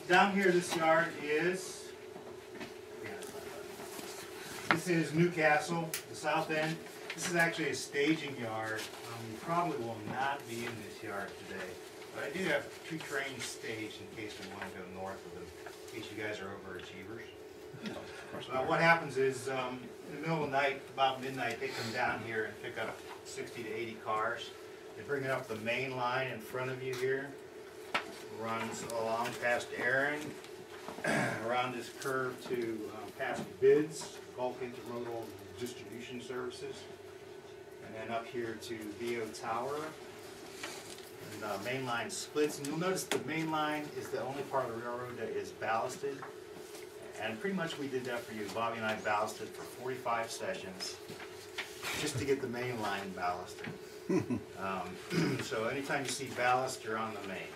Down here, this yard is, this is Newcastle, the south end. This is actually a staging yard. You probably will not be in this yard today, but I do have 2 trains staged in case we want to go north of them, in case you guys are overachievers. What happens is, in the middle of the night, about midnight, they come down here and pick up 60 to 80 cars. They bring it up the main line in front of you here, runs along past Aaron, around this curve to past Bids, Gulf Intermodal Distribution Services, and then up here to VO Tower. And the main line splits, and you'll notice the main line is the only part of the railroad that is ballasted. And pretty much we did that for you. Bobby and I ballasted for 45 sessions just to get the main line ballasted. So anytime you see ballast, you're on the main.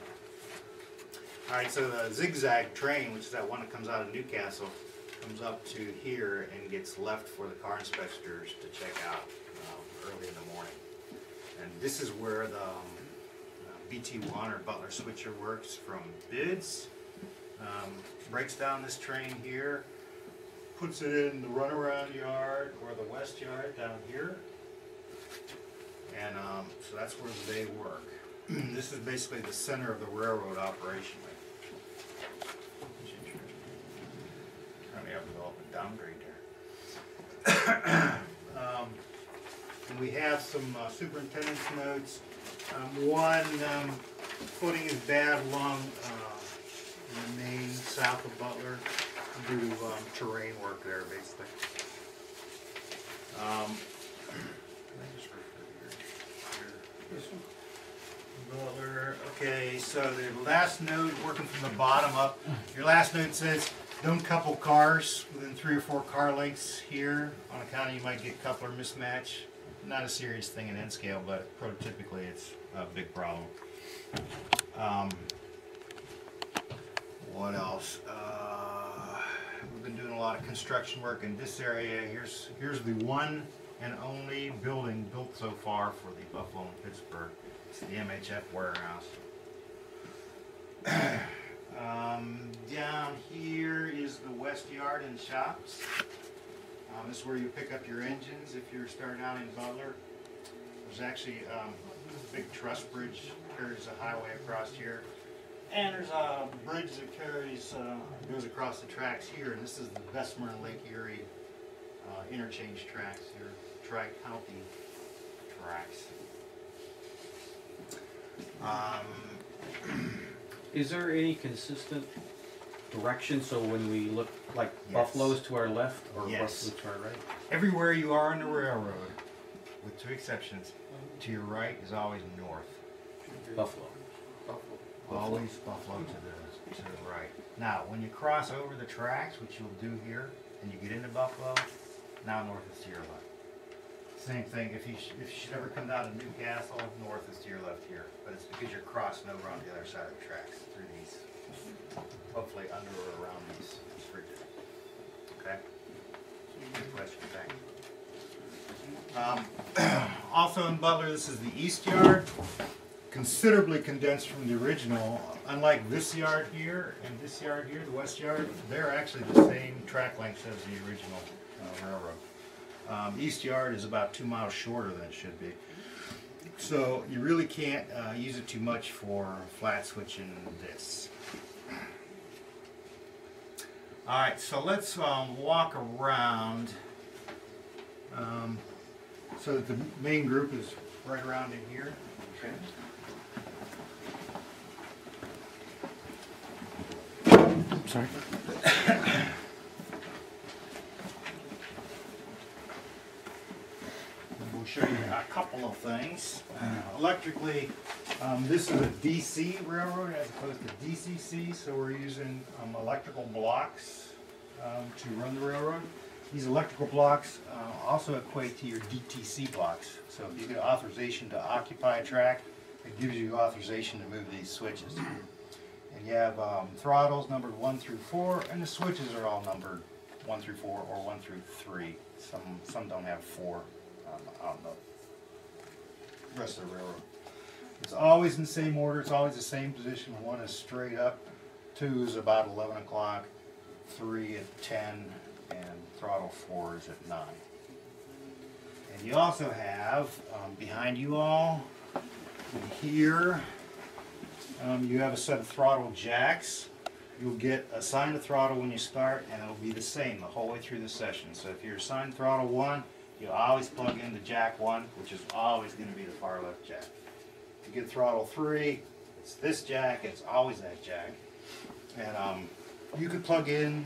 Alright, so the zigzag train, which is that one that comes out of Newcastle, comes up to here and gets left for the car inspectors to check out early in the morning. And this is where the BT1 or Butler switcher works from Bids. Breaks down this train here, puts it in the runaround yard or the west yard down here. And so that's where they work. This is basically the center of the railroad operationally. Currently have to go up and downgrade there. And we have some superintendent's notes. One, footing is bad along the main south of Butler due to terrain work there, basically. Butler. Okay, so the last note, working from the bottom up, your last note says don't couple cars within 3 or 4 car lengths here. On account of you might get coupler mismatch. Not a serious thing in N scale, but prototypically it's a big problem. What else? We've been doing a lot of construction work in this area. Here's the one and only building built so far for the Buffalo and Pittsburgh. It's the MHF warehouse. Down here is the west yard and shops. This is where you pick up your engines if you're starting out in Butler. There's actually a big truss bridge that carries a highway across here. And there's a bridge that carries, goes across the tracks here, and this is the Bessemer and Lake Erie interchange tracks here, tri-county tracks. Is there any consistent direction, so when we look like Yes. Buffalo's to our left or Yes. Buffalo to our right? Everywhere you are on the railroad, with 2 exceptions, to your right is always north. Buffalo. Always Buffalo to the right. Now, when you cross over the tracks, which you'll do here, and you get into Buffalo, now north is to your left. Same thing, if you should ever come down to Newcastle, north is to your left here. But it's because you're crossing over on the other side of the tracks through these, hopefully under or around these bridges. Okay? Good question, thank you. Also in Butler, this is the east yard. Considerably condensed from the original. Unlike this yard here and this yard here, the west yard, they're actually the same track lengths as the original railroad. East yard is about 2 miles shorter than it should be. So you really can't use it too much for flat switching this. Alright, so let's walk around. So that the main group is right around in here. Okay. Sorry. We'll show you a couple of things. Electrically, this is a DC railroad as opposed to DCC, so we're using electrical blocks to run the railroad. These electrical blocks also equate to your DTC blocks. So if you get authorization to occupy a track, it gives you authorization to move these switches. And you have throttles numbered 1 through 4, and the switches are all numbered 1 through 4 or 1 through 3. Some don't have 4 on the rest of the railroad. It's always in the same order. It's always the same position. One is straight up, 2 is about 11 o'clock, 3 at 10, and throttle 4 is at 9. And you also have, behind you all, here, you have a set of throttle jacks. You'll get assigned a throttle when you start, and it'll be the same the whole way through the session. So if you're assigned throttle 1, you always plug in the jack 1, which is always going to be the far left jack. If you get throttle 3, it's this jack, it's always that jack. And you could plug in,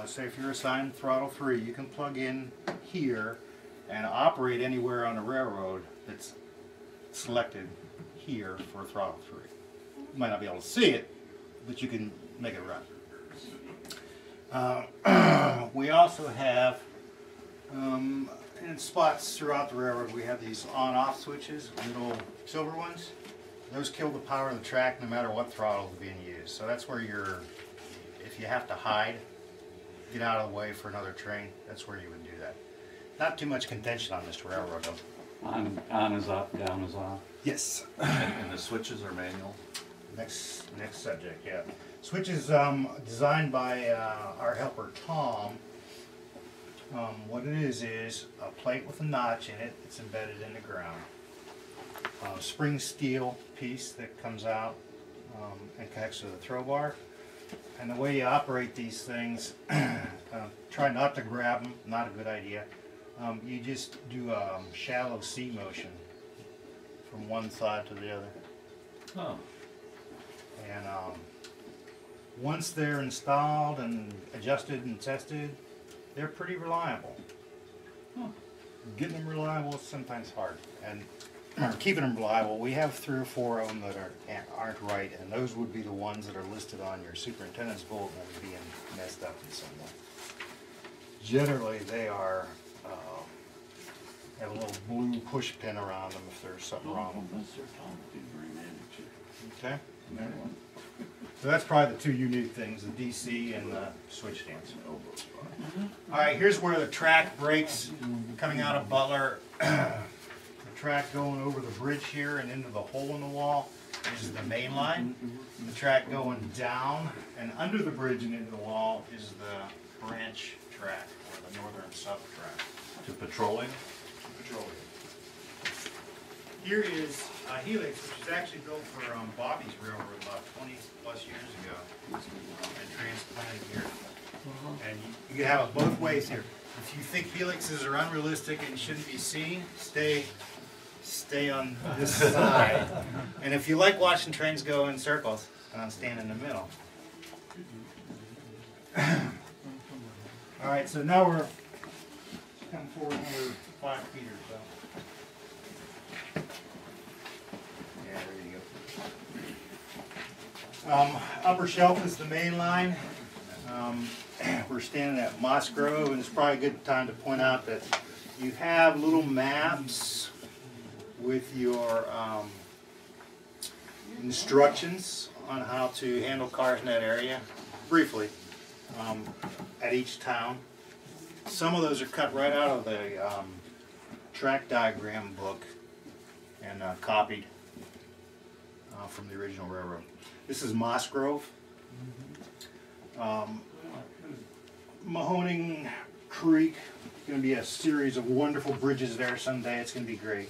say if you're assigned throttle 3, you can plug in here and operate anywhere on the railroad that's selected here for throttle 3. You might not be able to see it, but you can make it run. We also have, in spots throughout the railroad, we have these on-off switches, little silver ones. Those kill the power of the track no matter what throttle is being used. So that's where if you have to hide, get out of the way for another train, that's where you would do that. Not too much contention on this railroad though. On is up, down is off. Yes. And the switches are manual? Next subject, yeah. Switch is designed by our helper Tom. What it is a plate with a notch in it. It's embedded in the ground. Spring steel piece that comes out and connects to the throw bar. And the way you operate these things, try not to grab them, not a good idea. You just do a shallow C motion from one side to the other. Oh. And once they're installed and adjusted and tested, they're pretty reliable. Huh. Getting them reliable is sometimes hard, and keeping them reliable, we have 3 or 4 of them that aren't right, and those would be the ones that are listed on your superintendent's bulletin as being messed up in some way. Generally, they are have a little blue push pin around them if there's something wrong with them. Okay. So that's probably the 2 unique things, the DC and the switch stands. All right, here's where the track breaks coming out of Butler. The track going over the bridge here and into the hole in the wall is the main line. The track going down and under the bridge and into the wall is the branch track, or the northern sub track. To patrolling? Patrolling. Here is Helix, which was actually built for Bobby's Railroad about 20 plus years ago, and transplanted here. And you can have it both ways here. If you think helixes are unrealistic and shouldn't be seen, stay on this side. And if you like watching trains go in circles, stand in the middle. All right, so now we're coming forward another 5 feet or so. Yeah, there you go. Upper shelf is the main line. We're standing at Moss Grove, and it's probably a good time to point out that you have little maps with your instructions on how to handle cars in that area, briefly, at each town. Some of those are cut right out of the track diagram book and copied from the original railroad. This is Moss Grove. Mahoning Creek, going to be a series of wonderful bridges there someday. It's going to be great.